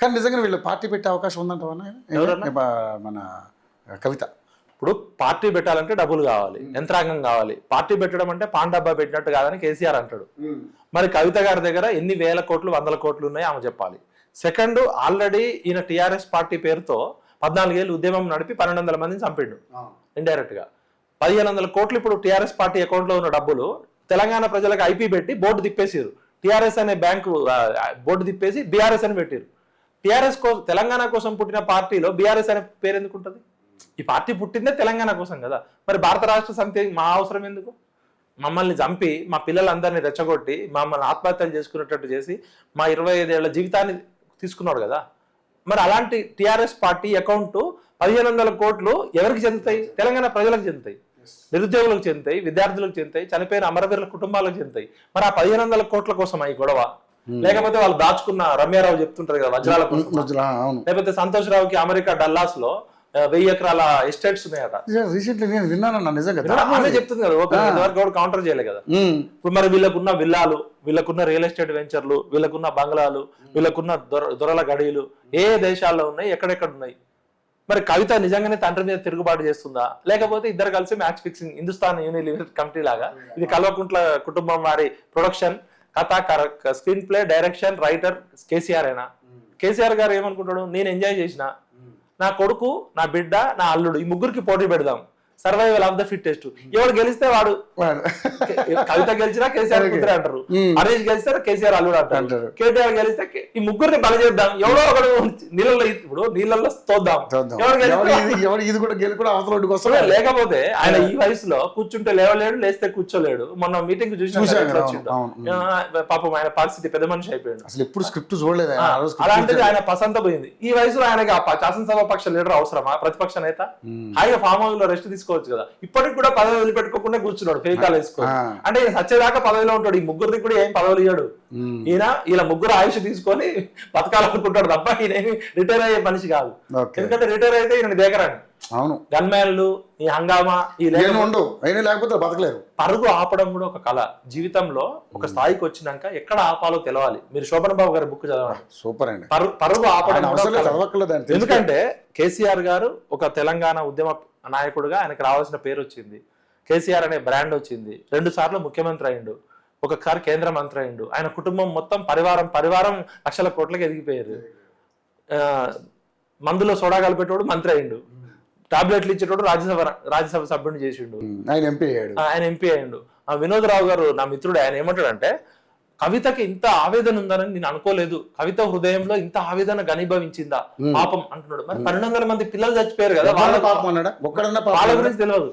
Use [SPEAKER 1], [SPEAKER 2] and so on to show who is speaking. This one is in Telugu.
[SPEAKER 1] కానీ నిజంగా వీళ్ళు పార్టీ పెట్టే అవకాశం ఉందంట మన కవిత.
[SPEAKER 2] ఇప్పుడు పార్టీ పెట్టాలంటే డబ్బులు కావాలి, యంత్రాంగం కావాలి. పార్టీ పెట్టడం అంటే పాన్ డబ్బా పెట్టినట్టు కాదని కేసీఆర్ అంటాడు. మరి కవిత గారి దగ్గర ఎన్ని వేల కోట్లు 100 కోట్లు ఉన్నాయో ఆమె చెప్పాలి. సెకండ్, ఆల్రెడీ ఈయన టీఆర్ఎస్ పార్టీ పేరుతో 14 ఏళ్ళు ఉద్యమం నడిపి 1200 మందిని చంపిండు ఇండైరెక్ట్ గా. 1500 కోట్లు ఇప్పుడు టీఆర్ఎస్ పార్టీ అకౌంట్ లో ఉన్న డబ్బులు తెలంగాణ ప్రజలకు ఐపీ పెట్టి బోర్డు తిప్పేసారు. టీఆర్ఎస్ అనే బ్యాంకు బోర్డు తిప్పేసి బీఆర్ఎస్ అని పెట్టారు. టీఆర్ఎస్ కోసం, తెలంగాణ కోసం పుట్టిన పార్టీలో బీఆర్ఎస్ అనే పేరు ఎందుకు ఉంటుంది? ఈ పార్టీ పుట్టిందే తెలంగాణ కోసం కదా. మరి భారత రాష్ట్ర సమితి మా అవసరం ఎందుకు? మమ్మల్ని చంపి మా పిల్లలందరినీ రెచ్చగొట్టి మమ్మల్ని ఆత్మహత్యలు చేసుకునేటట్టు చేసి మా 25 ఏళ్ల జీవితాన్ని తీసుకున్నాడు కదా. మరి అలాంటి టీఆర్ఎస్ పార్టీ అకౌంట్ 1500 కోట్లు ఎవరికి చెందుతాయి? తెలంగాణ ప్రజలకు చెందుతాయి, నిరుద్యోగులకు చెందుతాయి, విద్యార్థులకు చెందుతాయి, చనిపోయిన అమరవీరుల కుటుంబాలకు చెందుతాయి. మరి ఆ 1500 కోట్ల కోసం ఈ గొడవ, లేకపోతే వాళ్ళు దాచుకున్న రమ్యారావు చెప్తుంటారు కదా వజ్రాల కోసం, లేకపోతే సంతోష్ రావుకి అమెరికా డల్లాస్ లో 1000 ఎకరాల ఎస్టేట్స్ ఉన్నాయట.
[SPEAKER 1] రీసెంట్లీ నేను విన్నానన్నా, నిజంగా
[SPEAKER 2] ఆమె చెప్తుంది కదా. ఓపెన్ కౌంటర్ చేయలే కదా. ఇప్పుడు మరి వీళ్ళకున్న విల్లాలు, వీళ్ళకున్న రియల్ ఎస్టేట్ వెంచర్లు, వీళ్ళకున్న బంగ్లాలు, వీళ్ళకున్న దొరల గడియలు ఏ దేశాల్లో ఉన్నాయి, ఎక్కడెక్కడ ఉన్నాయి? మరి కవిత నిజంగానే తండ్రి మీద తిరుగుబాటు చేస్తుందా, లేకపోతే ఇద్దరు కలిసి match fixing Hindustan Unilever committee లాగా ఇది కల్వకుంట్ల కుటుంబం వారి ప్రొడక్షన్, కథ, screen play, direction, writer KCR అయినా? కేసీఆర్ గారు ఏమనుకుంటాడు? నేను ఎంజాయ్ చేసిన, నా కొడుకు, నా బిడ్డ, నా అల్లుడు, ఈ ముగ్గురికి పోటీ పెడదాం, సర్వైవల్ ఆఫ్ ద ఫిట్టెస్ట్. ఎవరు గెలిస్తే వాడు. కవిత గెలిచినా కేసీఆర్ కూతురే అంటారు, హరీష్ గెలిస్తే కేసీఆర్ అల్లుడు అంటారు, కేటీఆర్ గెలిస్తే ఈ ముగ్గురిని బల చేద్దాం, ఎవడో ఒకడు నీళ్ళల్లో, ఇప్పుడు నీళ్ళల్లో తోద్దాం, లేకపోతే ఆయన ఈ వయసులో కూర్చుంటే లేవలేడు, లేస్తే కూర్చోలేడు. మొన్న మీటింగ్ చూసిన పాపం ఆయన పరిస్థితి పెద్ద మనిషి అయిపోయాడు.
[SPEAKER 1] అసలు ఎప్పుడు స్క్రిప్ట్ చూడలేదు.
[SPEAKER 2] అలాంటిది ఆయన పసంత పోయింది. ఈ వయసులో ఆయనకి శాసనసభ పక్ష లీడర్ అవసరమా? ప్రతిపక్ష నేత హాయిగా ఫామ్ హౌస్ లో రెస్ట్ తీసుకోవచ్చు కదా. ఇప్పటికి కూడా పదవి వదిలిపెట్టుకోకుండా కూర్చున్నాడు, ఫేకాలు వేసుకోవాలి. అంటే ఈయన సచ్చేదాకా పదవిలో ఉంటాడు. ఈ ముగ్గురికి కూడా ఏం పదవులు ఇయ్యాడు ఈయన. ఇలా ముగ్గురు ఆయుష్ తీసుకొని బతకాలనుకుంటాడు తప్ప ఈయన ఏమి రిటైర్ అయ్యే మనిషి కాదు. ఎందుకంటే రిటైర్ అయితే ఈయన దేకరాడు.
[SPEAKER 1] అవును,
[SPEAKER 2] గన్మ్యాన్లు, ఈ హంగామా, ఈ
[SPEAKER 1] లేకపోతే బతకలేరు.
[SPEAKER 2] పరుగు ఆపడం కూడా ఒక కళ. జీవితంలో ఒక స్థాయికి వచ్చినాక ఎక్కడ ఆపాలో తెలవాలి. మీరు శోభన్ బాబు గారి బుక్ చదవాలి,
[SPEAKER 1] సూపర్ అండి.
[SPEAKER 2] పరుగు ఆపడం. ఎందుకంటే కేసీఆర్ గారు ఒక తెలంగాణ ఉద్యమ నాయకుడుగా ఆయనకు రావాల్సిన పేరు వచ్చింది. కేసీఆర్ అనే బ్రాండ్ వచ్చింది. 2 సార్లు ముఖ్యమంత్రి అయిండు, ఒకసారి కేంద్ర మంత్రి అయిండు. ఆయన కుటుంబం మొత్తం పరివారం లక్షల కోట్లకి ఎదిగిపోయారు. మందులో సోడా కలిపేటోడు మంత్రి అయిండు, టాబ్లెట్లు ఇచ్చేటోడు రాజ్యసభ సభ్యుడిని చేసిండు, ఆయన ఎంపీ అయ్యిండు. వినోద్ రావు గారు నా మిత్రుడు, ఆయన ఏమంటాడంటే కవితకి ఇంత ఆవేదన ఉందని నేను అనుకోలేదు, కవిత హృదయంలో ఇంత ఆవేదన ఘనీభవించిందా పాపం అంటున్నాడు. మరి 1200 మంది పిల్లలు చచ్చిపోయారు కదా, వాళ్ళ గురించి తెలియదు.